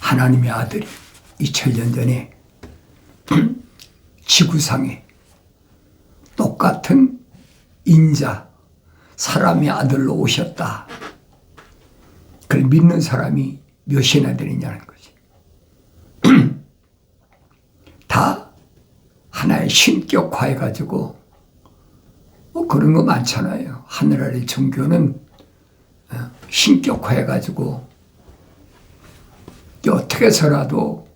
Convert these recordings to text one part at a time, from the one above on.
하나님의 아들이 2000년 전에 지구상에 똑같은 인자, 사람의 아들로 오셨다. 그걸 믿는 사람이 몇이나 되느냐는 거지. 다 하나의 신격화해가지고 그런 거 많잖아요. 하늘 아래 종교는 신격화해가지고 어떻게 해서라도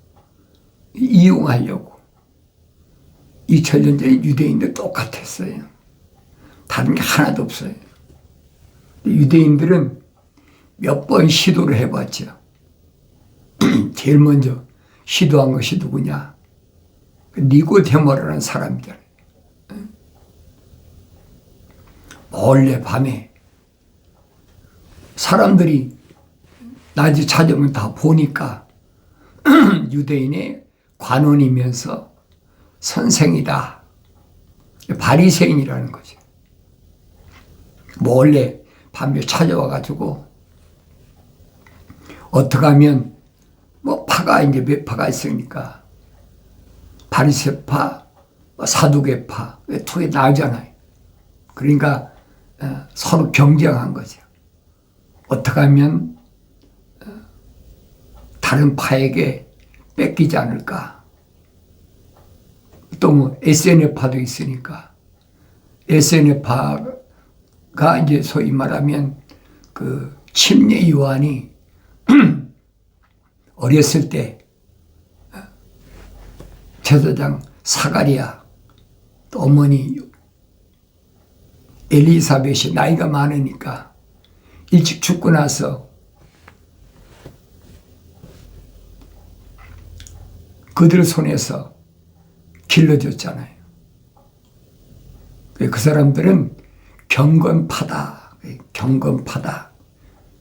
이용하려고. 2000년 전에 유대인들 똑같았어요. 다른 게 하나도 없어요. 유대인들은 몇 번 시도를 해봤죠. 제일 먼저 시도한 것이 누구냐? 니고데모라는 사람들. 몰래 밤에 사람들이 낮에 찾아오면 다 보니까 유대인의 관원이면서 선생이다. 바리새인이라는 거죠. 몰래 밤에 찾아와가지고 어떻게 하면 파가 이제 몇 파가 있으니까 바리새파, 사두개파 두 개 나오잖아요. 그러니까 서로 경쟁한 거죠. 어떻게 하면 다른 파에게 뺏기지 않을까. 또 뭐 SNF파도 있으니까 SNF파가 이제 소위 말하면 그 침례 요한이 어렸을 때 제사장 사가랴 또 어머니 엘리사벳이 나이가 많으니까 일찍 죽고 나서 그들 손에서 길러줬잖아요. 그 사람들은 경건파다. 경건파다.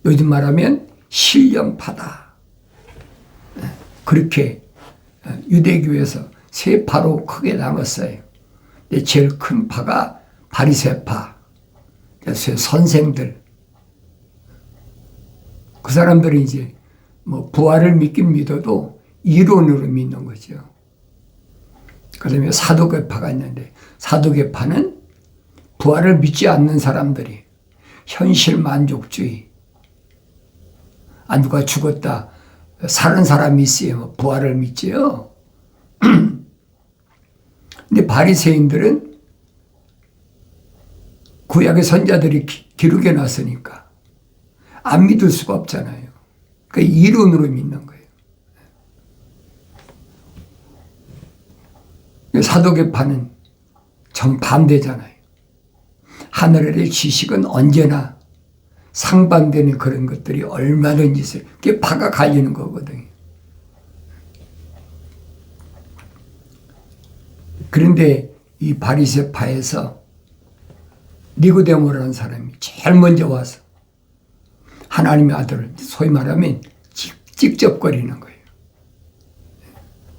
요즘 말하면 신령파다. 그렇게 유대교에서 세 파로 크게 나눴어요. 근데 제일 큰 파가 바리새파. 그래서 선생들. 그 사람들은 이제 뭐 부활을 믿긴 믿어도 이론으로 믿는 거죠. 그 다음에 사두개파가 있는데 사두개파는 부활을 믿지 않는 사람들이 현실 만족주의. 누가 죽었다. 사는 사람이 있어요. 부활을 믿지요. 근데 바리새인들은 구약의 선자들이 기록해 놨으니까 안 믿을 수가 없잖아요. 그러니까 이론으로 믿는 거예요. 사도계파는 정반대잖아요. 하늘의 지식은 언제나 상반되는 그런 것들이 얼마든지 있어요. 그게 파가 갈리는 거거든요. 그런데 이 바리새파에서 니고데모라는 사람이 제일 먼저 와서 하나님의 아들을 소위 말하면 찝찝거리는 거예요.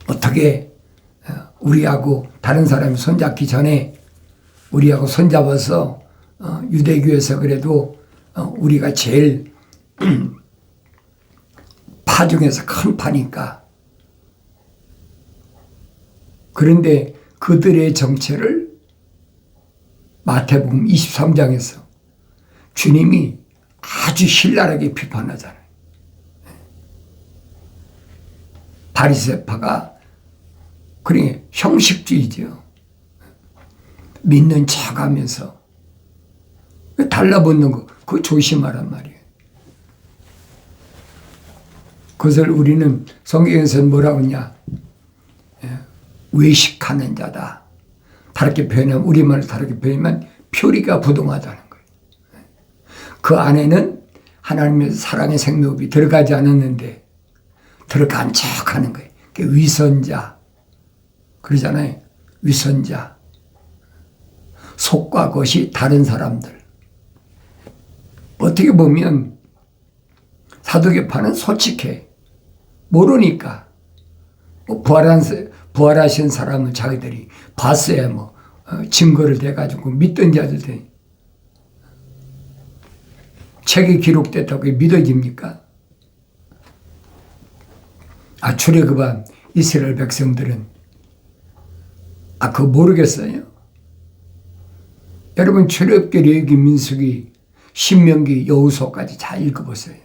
어떻게 우리하고 다른 사람이 손잡기 전에 우리하고 손잡아서 유대교에서 그래도 우리가 제일 파 중에서 큰 파니까. 그런데 그들의 정체를 마태복음 23장에서 주님이 아주 신랄하게 비판하잖아요. 바리새파가 그러니 형식주의죠. 믿는 척하면서 달라붙는 거 그거 조심하란 말이에요. 그것을 우리는 성경에서는 뭐라고 하냐. 외식하는 자다. 다르게 표현하면 우리말로 다르게 표현하면 표리가 부동하다는 거예요. 그 안에는 하나님의 사랑의 생명이 들어가지 않았는데 들어간 척하는 거예요. 위선자 그러잖아요. 위선자 속과 겉이 다른 사람들. 어떻게 보면 사두개파는 솔직해. 모르니까 부활하신 사람을 자기들이 봤어야 증거를 대가지고 믿던지 하던지. 책에 기록됐다고 믿어집니까? 출애굽한 이스라엘 백성들은 그거 모르겠어요? 여러분 출애굽기, 레위기, 민수기, 신명기, 여호수아까지 잘 읽어보세요.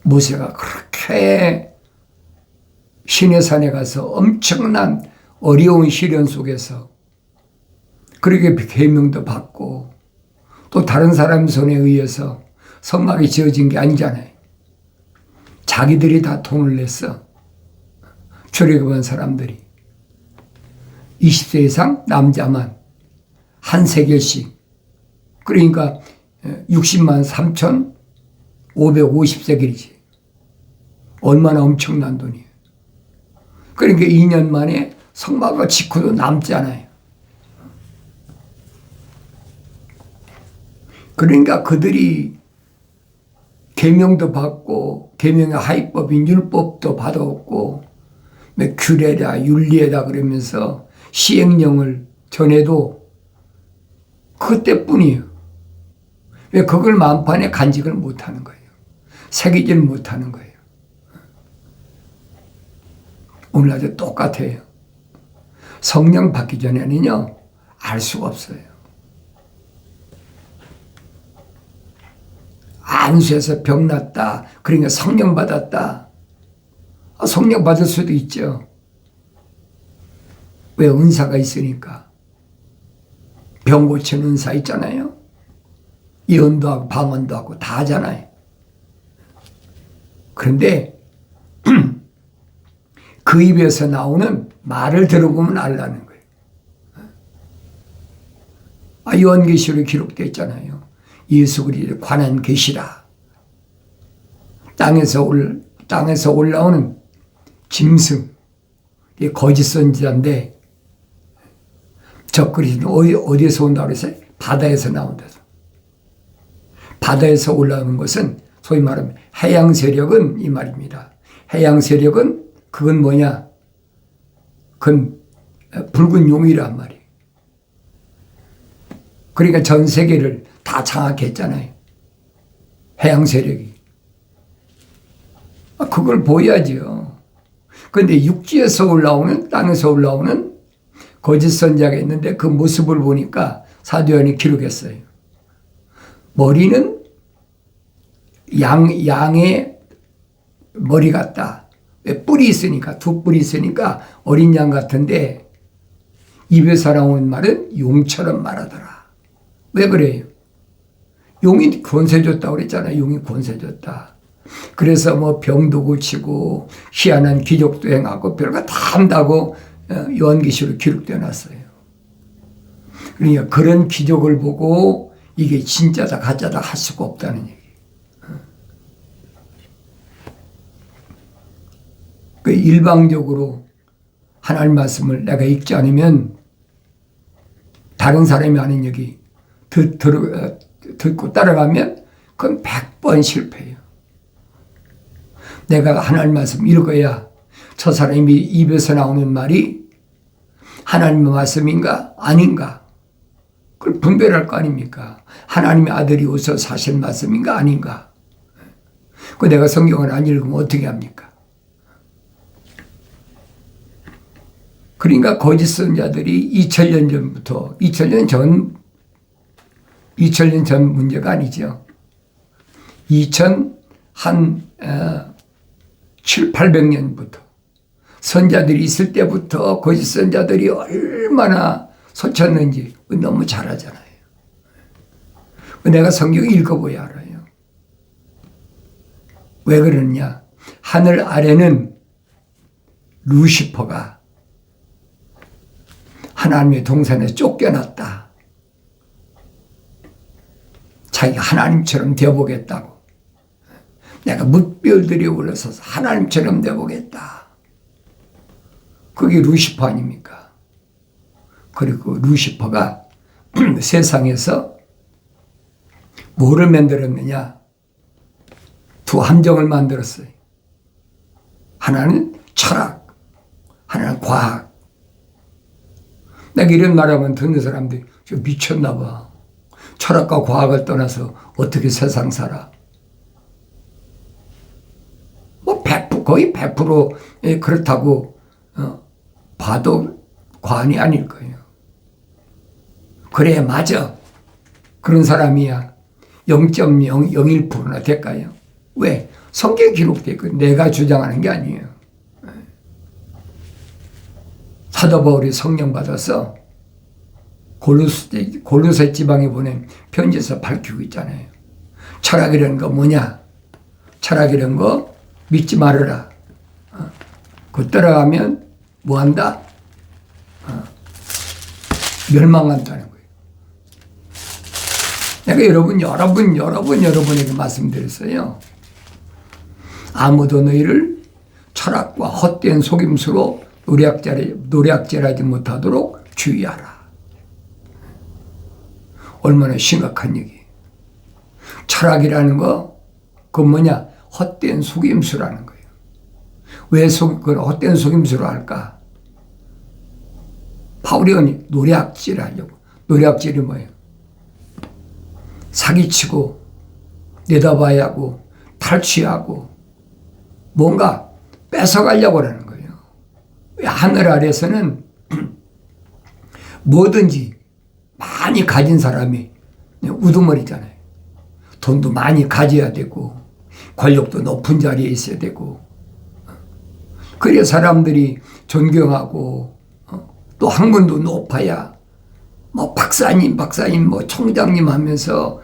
모세가 그렇게 시내산에 가서 엄청난 어려운 시련 속에서 그렇게 계명도 받고 또 다른 사람 손에 의해서 성막이 지어진 게 아니잖아요. 자기들이 다 돈을 냈어. 출애굽한 사람들이 20세 이상 남자만 한 세겔씩, 그러니까 60만 3,550세겔이지. 얼마나 엄청난 돈이에요. 그러니까 2년 만에 성막을 짓고도 남잖아요. 그러니까 그들이 계명도 받고 계명의 하위법인 율법도 받았고 규례다 윤리에다 그러면서 시행령을 전해도 그때뿐이에요. 왜 그걸 만판에 간직을 못하는 거예요. 새기지를 못하는 거예요. 오늘날도 똑같아요. 성령 받기 전에는요 알 수가 없어요. 안수해서 병 났다. 그러니까 성령 받았다. 성령 받을 수도 있죠. 왜? 은사가 있으니까. 병 고치는 은사 있잖아요. 예언도 하고 방언도 하고 다 하잖아요. 그런데 그 입에서 나오는 말을 들어보면 알라는 거예요. 요한계시록에 기록되어 있잖아요. 예수 그리스도에 관한 계시라. 땅에서 올라오는 짐승, 이게 거짓 선지자인데 저 그리스도는 어디에서 온다고 그랬어요? 바다에서 나온다. 바다에서 올라오는 것은 소위 말하면 해양 세력은 이 말입니다. 해양 세력은 그건 뭐냐? 그건 붉은 용이란 말이에요. 그러니까 전 세계를 다 장악했잖아요. 해양 세력이. 그걸 보여야죠. 그런데 육지에서 올라오는, 땅에서 올라오는 거짓 선지자가 있는데 그 모습을 보니까 사도 요한이 기록했어요. 머리는 양의 머리 같다. 뿔이 있으니까, 두 뿔이 있으니까 어린 양 같은데 입에서 나오는 말은 용처럼 말하더라. 왜 그래요? 용이 권세 줬다고 그랬잖아요. 용이 권세 줬다. 그래서 뭐 병도 고치고 희한한 기적도 행하고 별거 다 한다고 요한계시록에 기록되어 놨어요. 그러니까 그런 기적을 보고 이게 진짜다 가짜다 할 수가 없다는 얘기예요. 그 일방적으로 하나님 말씀을 내가 읽지 않으면 다른 사람이 하는 얘기 듣고 따라가면 그건 100번 실패해요. 내가 하나님 말씀 읽어야 저 사람이 입에서 나오는 말이 하나님의 말씀인가 아닌가 그걸 분별할 거 아닙니까? 하나님의 아들이 오셔서 하신 말씀인가 아닌가. 그 내가 성경을 안 읽으면 어떻게 합니까? 그러니까 거짓 선자들이 2000년 전 문제가 아니죠. 700~800년부터 선자들이 있을 때부터 거짓 선자들이 얼마나 서쳤는지 너무 잘 알잖아요. 내가 성경 읽어봐야 알아요. 왜 그러느냐? 하늘 아래는 루시퍼가 하나님의 동산에 쫓겨났다. 자기가 하나님처럼 되어보겠다고. 내가 뭇별들이 올라서서 하나님처럼 되어보겠다. 그게 루시퍼 아닙니까? 그리고 루시퍼가 세상에서 뭐를 만들었느냐? 두 함정을 만들었어요. 하나는 철학, 하나는 과학. 내가 이런 말하면 듣는 사람들이 미쳤나 봐. 철학과 과학을 떠나서 어떻게 세상 살아? 뭐 100% 거의 100% 그렇다고 봐도 과언이 아닐 거예요. 그래, 맞아. 그런 사람이야 0.001%나 될까요? 왜? 성경에 기록되어 있고 내가 주장하는 게 아니에요. 사도 바울이 성령 받아서 골로새 지방에 보낸 편지에서 밝히고 있잖아요. 철학이라는 거 뭐냐? 철학이라는 거 믿지 말아라. 그거 따라가면 뭐 한다? 멸망한다는 거예요. 내가 여러분에게 말씀드렸어요. 아무도 너희를 철학과 헛된 속임수로 노략질하지 못하도록 주의하라. 얼마나 심각한 얘기예요. 철학이라는 거, 그건 뭐냐? 헛된 속임수라는 거예요. 왜 그걸 헛된 속임수로 할까? 바울이 노략질하려고. 노략질이 뭐예요? 사기치고, 내다봐야 하고, 탈취하고, 뭔가 뺏어가려고 하는 거예요. 하늘 아래서는 뭐든지 많이 가진 사람이 우두머리잖아요. 돈도 많이 가져야 되고 권력도 높은 자리에 있어야 되고 그래야 사람들이 존경하고 또 학문도 높아야 뭐 박사님 뭐 총장님 하면서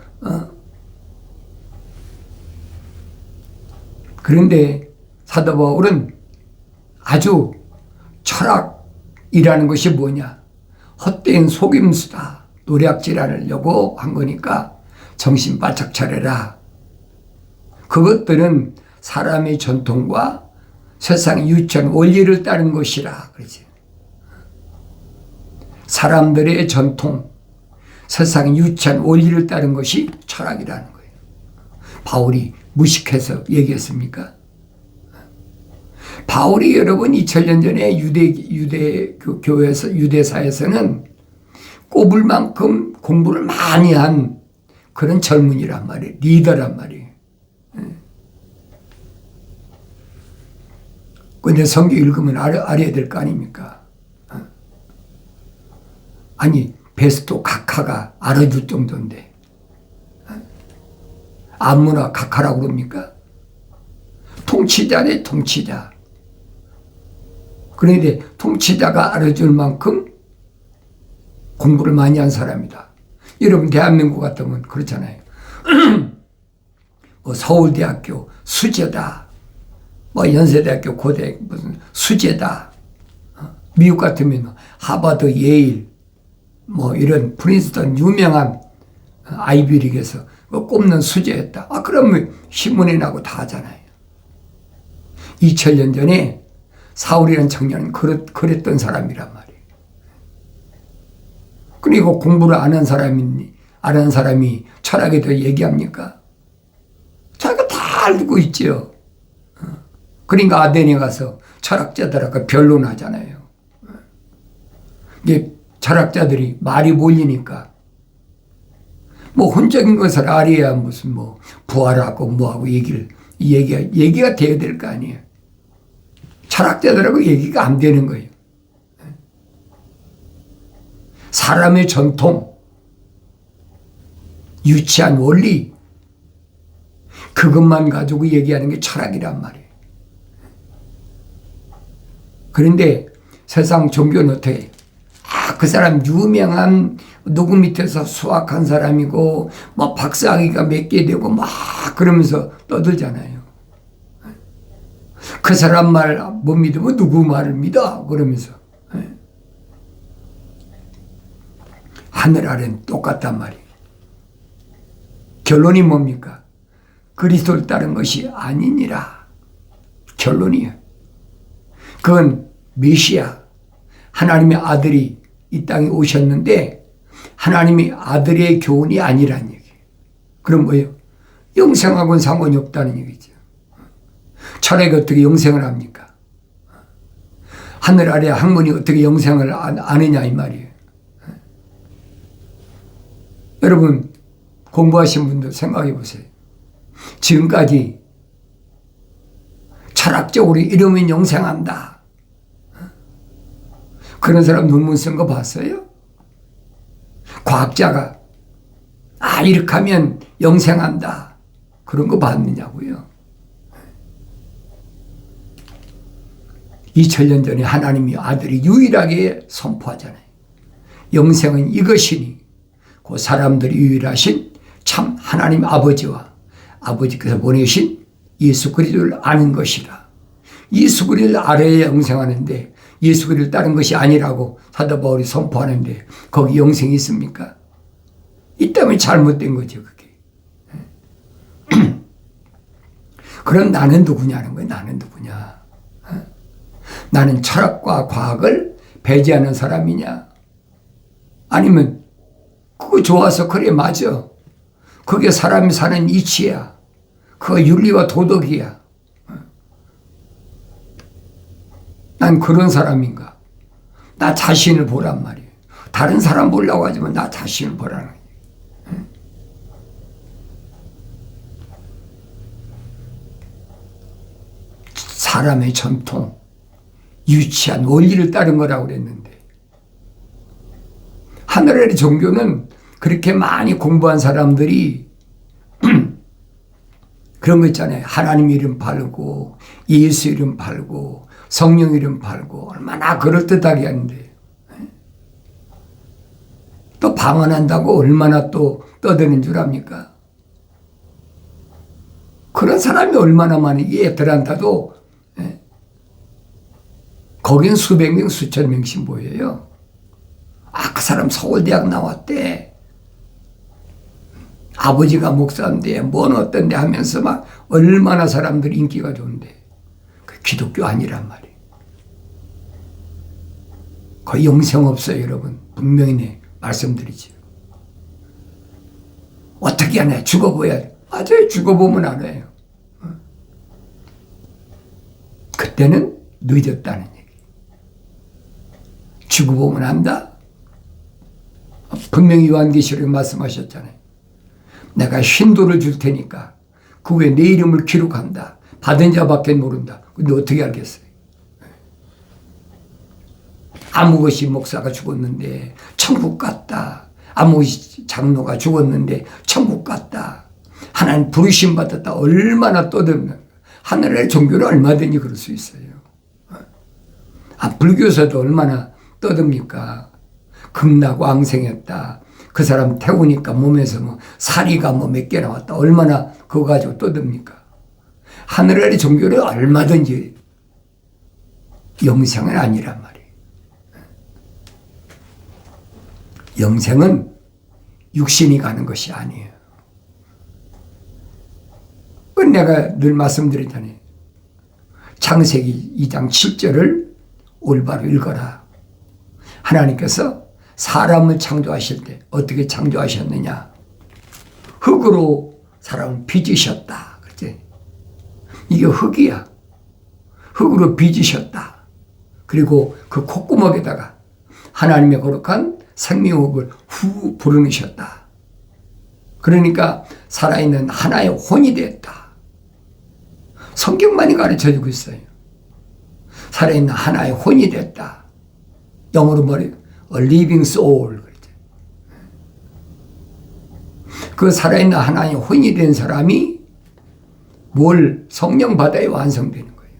그런데 사도 바울은 아주 철학이라는 것이 뭐냐? 헛된 속임수다. 노략질하려고 한 거니까 정신 바짝 차려라. 그것들은 사람의 전통과 세상 유천 원리를 따른 것이라. 그러지. 사람들의 전통, 세상 유천 원리를 따른 것이 철학이라는 거예요. 바울이 무식해서 얘기했습니까? 바울이 여러분 2000년 전에 유대 교회에서 유대사에서는 꼽을 만큼 공부를 많이 한 그런 젊은이란 말이에요. 리더란 말이에요. 근데 성경 읽으면 알아야 될 거 아닙니까? 아니 베스토 각하가 알아줄 정도인데 아무나 각하라고 그럽니까? 통치자네 통치자. 그런데 통치자가 알아줄 만큼 공부를 많이 한 사람이다. 여러분 대한민국 같으면 그렇잖아요. 뭐 서울대학교 수재다. 뭐 연세대학교 고대 무슨 수재다. 미국 같으면 하버드 예일 뭐 이런 프린스턴 유명한 아이비리그에서 꼽는 수재였다. 그러면 신문에 나고 다 하잖아요. 2000년 전에 사울이라는 청년은 그랬던 사람이란 말이에요. 그리고 공부를 안 한 사람이 철학에 대해 얘기합니까? 자기가 다 알고 있죠. 그러니까 아덴에 가서 철학자들하고 변론하잖아요. 이게 철학자들이 말이 몰리니까 뭐 혼적인 것을 알아야 무슨 뭐 부활하고 뭐하고 얘기가 돼야 될 거 아니에요. 철학자들하고 얘기가 안 되는 거예요. 사람의 전통, 유치한 원리, 그것만 가지고 얘기하는 게 철학이란 말이에요. 그런데 세상 종교는 어떻게 그 사람 유명한 누구 밑에서 수학한 사람이고 뭐 박사학위가 몇 개 되고 막 그러면서 떠들잖아요. 그 사람 말 못 믿으면 누구 말을 믿어 그러면서. 하늘 아래는 똑같단 말이에요. 결론이 뭡니까? 그리스도를 따른 것이 아니니라. 결론이에요. 그건 메시아 하나님의 아들이 이 땅에 오셨는데 하나님의 아들의 교훈이 아니란 얘기예요. 그럼 뭐예요? 영생하고는 상관이 없다는 얘기죠. 철학이 어떻게 영생을 합니까? 하늘 아래 학문이 어떻게 영생을 아느냐 이 말이에요. 여러분 공부하신 분들 생각해 보세요. 지금까지 철학적으로 이러면 영생한다. 그런 사람 논문 쓴 거 봤어요? 과학자가 이렇게 하면 영생한다. 그런 거 봤느냐고요. 2000년 전에 하나님이 아들이 유일하게 선포하잖아요. 영생은 이것이니 그 사람들이 유일하신 참 하나님 아버지와 아버지께서 보내신 예수 그리스도를 아는 것이라. 예수 그리스도를 알아야 영생하는데 예수 그리스도를 따른 것이 아니라고 사도 바울이 선포하는데 거기 영생이 있습니까? 있다면 잘못된 거죠, 그게. 그럼 나는 누구냐는 거예요. 나는 누구냐. 나는 철학과 과학을 배제하는 사람이냐? 아니면 그거 좋아서 그래 맞아. 그게 사람이 사는 이치야. 그거 윤리와 도덕이야. 난 그런 사람인가? 나 자신을 보란 말이에요. 다른 사람 보려고 하지만 나 자신을 보라는 거예요. 사람의 전통, 유치한 원리를 따른 거라고 그랬는데 하늘의 종교는 그렇게 많이 공부한 사람들이 그런 거 있잖아요. 하나님 이름 팔고 예수 이름 팔고 성령 이름 팔고 얼마나 그럴듯하게 하는데 또 방언한다고 얼마나 또 떠드는 줄 압니까? 그런 사람이 얼마나 많이 애들한테도 거긴 수백 명 수천 명씩 모여요. 그 사람 서울대학 나왔대. 아버지가 목사인데 뭔 어떤데 하면서 막 얼마나 사람들이 인기가 좋은데 그 기독교 아니란 말이에요. 거의 영생 없어요, 여러분. 분명히 말씀드리죠. 어떻게 하냐? 죽어봐야 돼. 맞아요. 죽어보면 알아요. 그때는 늦었다는 얘기. 죽어보면 안다. 분명히 요한계시록에 말씀하셨잖아요. 내가 흰돌을 줄 테니까 그 후에 내 이름을 기록한다. 받은 자밖에 모른다. 근데 어떻게 알겠어요? 아무것이 목사가 죽었는데 천국 갔다. 아무것이 장로가 죽었는데 천국 갔다. 하나님 부르심 받았다. 얼마나 떠들면 하늘의 종교는 얼마든지 그럴 수 있어요. 불교에서도 얼마나 떠듭니까? 극락왕생했다. 그 사람 태우니까 몸에서 사리가 몇 개 나왔다. 얼마나 그거 가지고 떠듭니까? 하늘의 종교는 얼마든지 영생은 아니란 말이에요. 영생은 육신이 가는 것이 아니에요. 내가 늘 말씀드리잖아요. 창세기 2장 7절을 올바로 읽어라. 하나님께서 사람을 창조하실 때 어떻게 창조하셨느냐? 흙으로 사람을 빚으셨다. 그렇지? 이게 흙이야. 흙으로 빚으셨다. 그리고 그 콧구멍에다가 하나님의 거룩한 생명호흡을 후 불어넣으셨다. 그러니까 살아있는 하나의 혼이 됐다. 성경만이 가르쳐주고 있어요. 살아있는 하나의 혼이 됐다. 영어로 뭐래요? A living soul. 그 살아있는 하나의 혼이 된 사람이 뭘 성령 바다에 완성되는 거예요.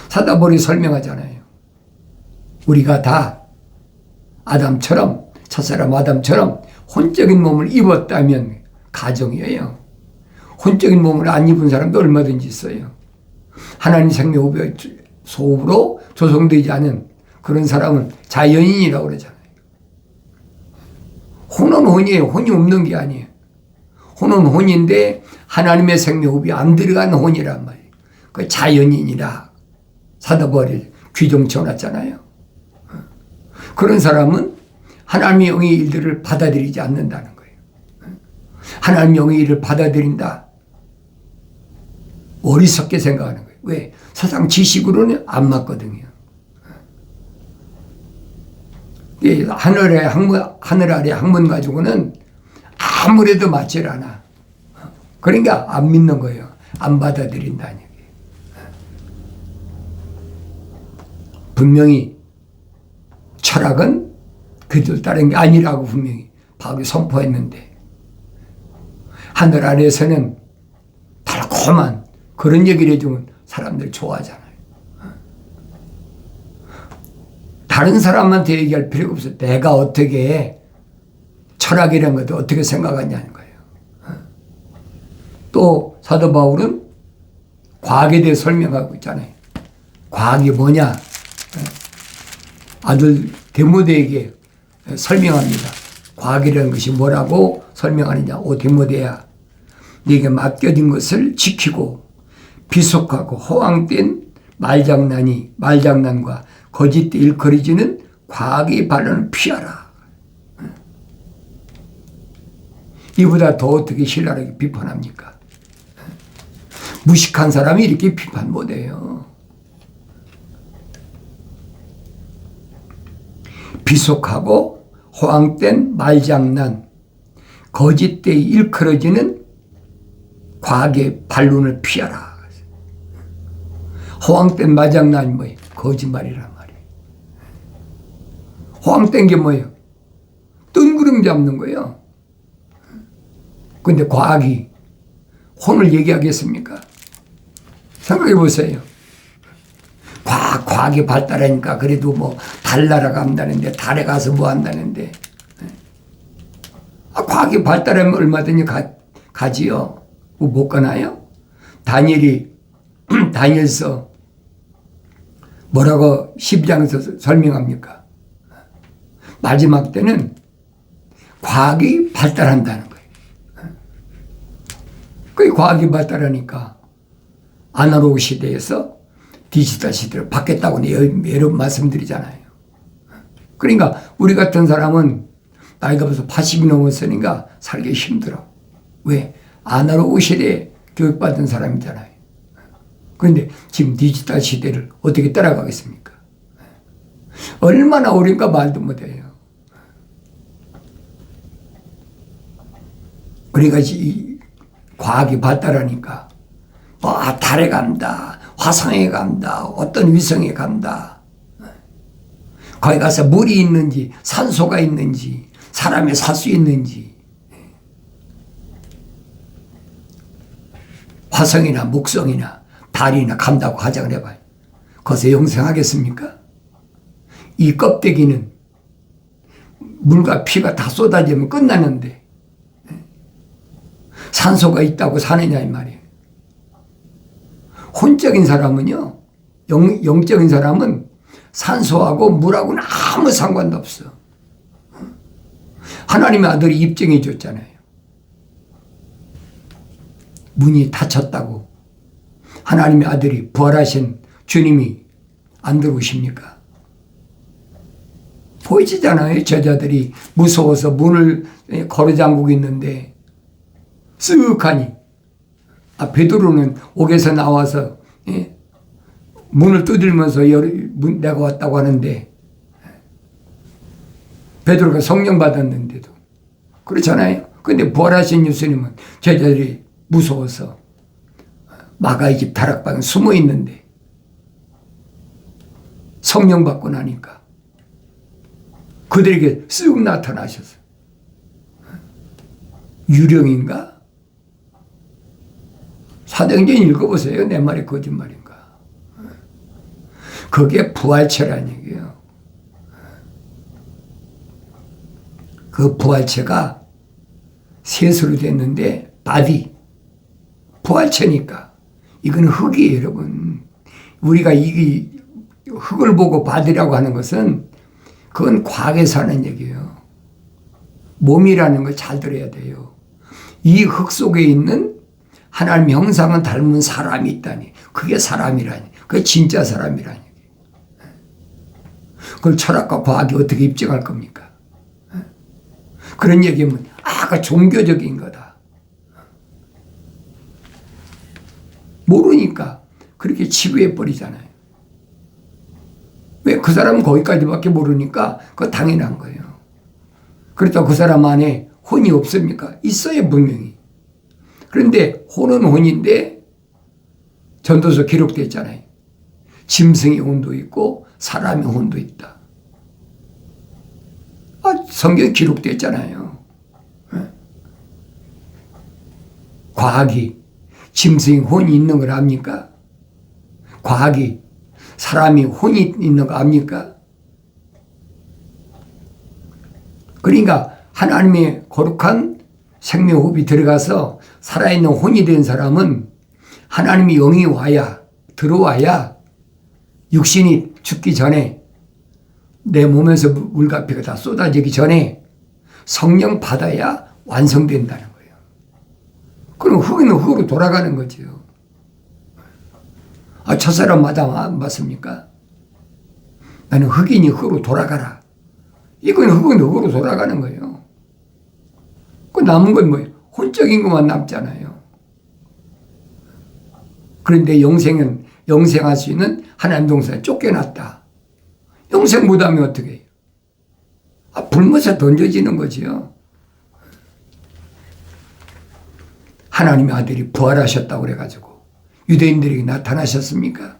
사도 바울이 설명하잖아요. 우리가 다 아담처럼, 첫사람 아담처럼 혼적인 몸을 입었다면 가정이에요. 혼적인 몸을 안 입은 사람도 얼마든지 있어요. 하나님 생명호흡의 소호흡으로 조성되지 않은 그런 사람은 자연인이라고 그러잖아요. 혼은 혼이에요. 혼이 없는 게 아니에요. 혼은 혼인데 하나님의 생명호흡이 안 들어간 혼이란 말이에요. 그 자연인이라 사도 바울이 규정 지어놨잖아요. 그런 사람은 하나님의 영의 일들을 받아들이지 않는다는 거예요. 하나님의 영의 일을 받아들인다. 어리석게 생각하는 거예요. 왜? 세상 지식으로는 안 맞거든요. 하늘 아래 학문 가지고는 아무래도 맞질 않아. 그러니까 안 믿는 거예요. 안 받아들인다는 얘기예요. 분명히 철학은 그들 따른 게 아니라고 분명히 바울이 선포했는데 하늘 아래에서는 달콤한 그런 얘기를 해주면 사람들 좋아하잖아요. 다른 사람한테 얘기할 필요가 없어요. 내가 어떻게 철학이라는 것도 어떻게 생각하냐는 거예요. 또 사도 바울은 과학에 대해 설명하고 있잖아요. 과학이 뭐냐? 아들 디모데에게 설명합니다. 과학이라는 것이 뭐라고 설명하느냐? 오 디모데야, 네게 맡겨진 것을 지키고 비속하고 허황된 말장난과 거짓된 일컬이지는 과학의 반론을 피하라. 이보다 더 어떻게 신랄하게 비판합니까? 무식한 사람이 이렇게 비판 못해요. 비속하고 허황된 말장난, 거짓되이 일컬어지는 과학의 반론을 피하라. 허황된 말장난이 뭐예요? 거짓말이란 말이에요. 허황된 게 뭐예요? 뜬구름 잡는 거예요. 근데 과학이 혼을 얘기하겠습니까? 생각해 보세요. 과학이 발달하니까 그래도 뭐 달 날아간다는데 달에 가서 뭐 한다는데 과학이 발달하면 얼마든지 가지요. 못 가나요? 다니엘서 뭐라고 12장에서 설명합니까? 마지막 때는 과학이 발달한다는 거예요. 그 과학이 발달하니까 아날로그 시대에서 디지털 시대로 바뀌었다고 여러 말씀드리잖아요. 그러니까 우리 같은 사람은 나이가 벌써 80이 넘었으니까 살기 힘들어. 왜? 아날로그 시대에 교육받은 사람이잖아요. 그런데 지금 디지털 시대를 어떻게 따라가겠습니까? 얼마나 어려운가 말도 못해요. 그러니까 이 과학이 발달하니까 달에 간다, 화성에 간다, 어떤 위성에 간다. 거기 가서 물이 있는지 산소가 있는지 사람이 살 수 있는지 화성이나 목성이나 달이나 간다고 가정을 해봐요. 거기서 영생하겠습니까? 이 껍데기는 물과 피가 다 쏟아지면 끝나는데 산소가 있다고 사느냐 이 말이에요. 혼적인 사람은요, 영적인 사람은 산소하고 물하고는 아무 상관도 없어. 하나님의 아들이 입증해 줬잖아요. 문이 닫혔다고 하나님의 아들이 부활하신 주님이 안 들어오십니까? 보이지잖아요. 제자들이 무서워서 문을 걸어잠그고 있는데 쓱하니 베드로는 옥에서 나와서 문을 두들면서 내가 왔다고 하는데 베드로가 성령 받았는데도 그렇잖아요. 그런데 부활하신 예수님은 제자들이 무서워서 마가의 집 다락방에 숨어 있는데 성령 받고 나니까 그들에게 쓱 나타나셔서 유령인가? 사도행전 읽어보세요. 내 말이 거짓말인가? 그게 부활체라는 얘기예요. 그 부활체가 셋으로 됐는데 바디 부활체니까 이건 흙이에요, 여러분. 우리가 이 흙을 보고 바디라고 하는 것은 그건 과학에서 하는 얘기예요. 몸이라는 걸 잘 들어야 돼요. 이 흙 속에 있는 하나님의 형상은 닮은 사람이 있다니. 그게 사람이라니. 그게 진짜 사람이라니. 그걸 철학과 과학이 어떻게 입증할 겁니까? 그런 얘기하면 그 종교적인 거다. 모르니까 그렇게 치부해 버리잖아요. 왜? 그 사람은 거기까지밖에 모르니까 그거 당연한 거예요. 그렇다고 그 사람 안에 혼이 없습니까? 있어요, 분명히. 그런데 혼은 혼인데 전도서 기록되어 있잖아요. 짐승의 혼도 있고 사람의 혼도 있다. 성경에 기록되어 있잖아요. 과학이 짐승이 혼이 있는 걸 압니까? 과학이 사람이 혼이 있는 거 압니까? 그러니까 하나님의 거룩한 생명호흡이 들어가서 살아있는 혼이 된 사람은 하나님의 영이 와야, 들어와야 육신이 죽기 전에 내 몸에서 물과 피가 다 쏟아지기 전에 성령 받아야 완성된다는 거예요. 그럼 흙은 흙으로 돌아가는 거죠. 저 사람마다 안 맞습니까? 나는 흙이니 흙으로 돌아가라. 이건 흙은 흙으로 돌아가는 거예요. 그 남은 건 뭐예요? 혼적인 것만 남잖아요. 그런데 영생은 영생할 수 있는 하나님 동산에 쫓겨났다. 영생 못하면 어떻게 해요? 불못에 던져지는 거지요. 하나님의 아들이 부활하셨다고 그래가지고 유대인들에게 나타나셨습니까?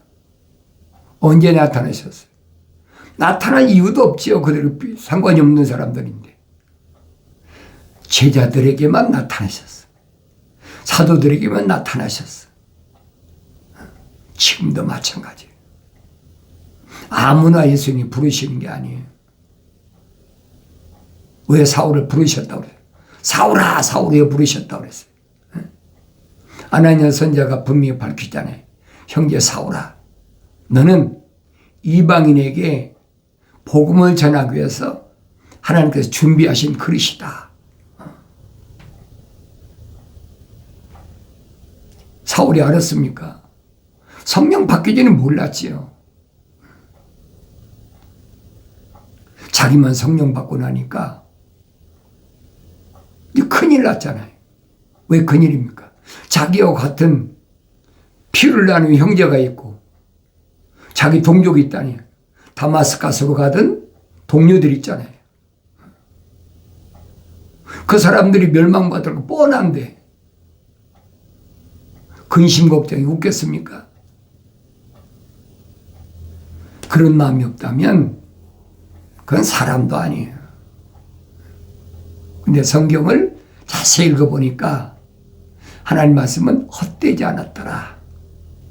언제 나타나셨어요? 나타날 이유도 없지요. 그들이 상관이 없는 사람들인데. 제자들에게만 나타나셨어요. 사도들에게만 나타나셨어요. 지금도 마찬가지예요. 아무나 예수님이 부르시는 게 아니에요. 왜 사울을 부르셨다고 그래요? 사울아, 사울이여 부르셨다고 그랬어요. 아나니아 선지자가 분명히 밝히잖아요. 형제 사울아, 너는 이방인에게 복음을 전하기 위해서 하나님께서 준비하신 그릇이다. 사울이 알았습니까? 성령 받기 전에 몰랐지요. 자기만 성령 받고 나니까 큰일 났잖아요. 왜 큰일입니까? 자기와 같은 피를 나누는 형제가 있고 자기 동족이 있다니 다마스카스로 가던 동료들이 있잖아요. 그 사람들이 멸망받을 거 뻔한데 근심 걱정이 웃겠습니까? 그런 마음이 없다면 그건 사람도 아니에요. 근데 성경을 자세히 읽어보니까 하나님 말씀은 헛되지 않았더라.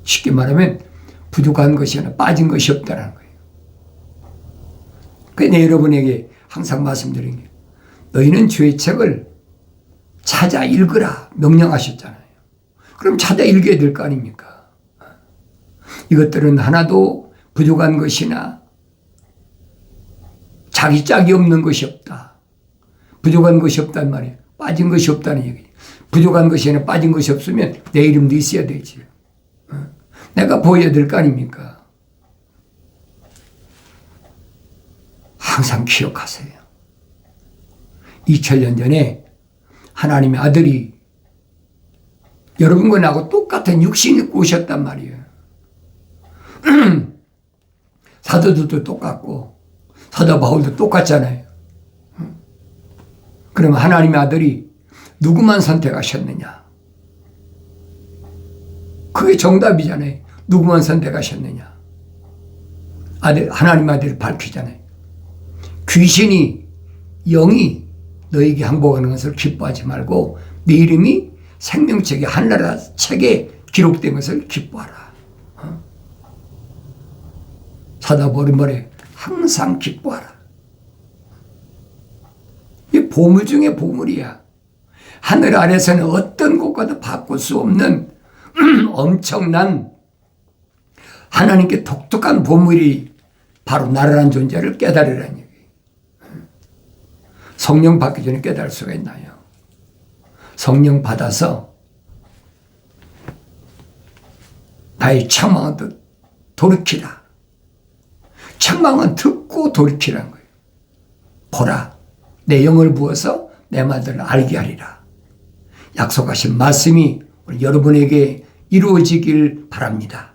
쉽게 말하면 부족한 것이 하나 빠진 것이 없다는 거예요. 그래서 여러분에게 항상 말씀드린 게 너희는 주의 책을 찾아 읽으라 명령하셨잖아요. 그럼 찾아 읽어야 될 거 아닙니까? 이것들은 하나도 부족한 것이나 자기 짝이 없는 것이 없다. 부족한 것이 없단 말이에요. 빠진 것이 없다는 얘기예요. 부족한 것이 아니라 빠진 것이 없으면 내 이름도 있어야 되지. 내가 보여야 될 거 아닙니까? 항상 기억하세요. 2000년 전에 하나님의 아들이 여러분과 나하고 똑같은 육신을 입고 오셨단 말이에요. 사도들도 똑같고 사도 바울도 똑같잖아요. 그러면 하나님의 아들이 누구만 선택하셨느냐? 그게 정답이잖아요. 누구만 선택하셨느냐? 하나님 아들을 밝히잖아요. 귀신이 영이 너에게 항복하는 것을 기뻐하지 말고 네 이름이 생명책의 하늘나라 책에 기록된 것을 기뻐하라. 사도 바울이 뭐래? 항상 기뻐하라. 이 보물 중에 보물이야. 하늘 아래서는 어떤 것과도 바꿀 수 없는 엄청난 하나님께 독특한 보물이 바로 나라라는 존재를 깨달으라는 얘기예요. 성령 받기 전에 깨달을 수가 있나요? 성령 받아서 나의 책망은 돌이키라. 책망은 듣고 돌이키라는 거예요. 보라, 내 영을 부어서 내 말들을 알게 하리라. 약속하신 말씀이 여러분에게 이루어지길 바랍니다.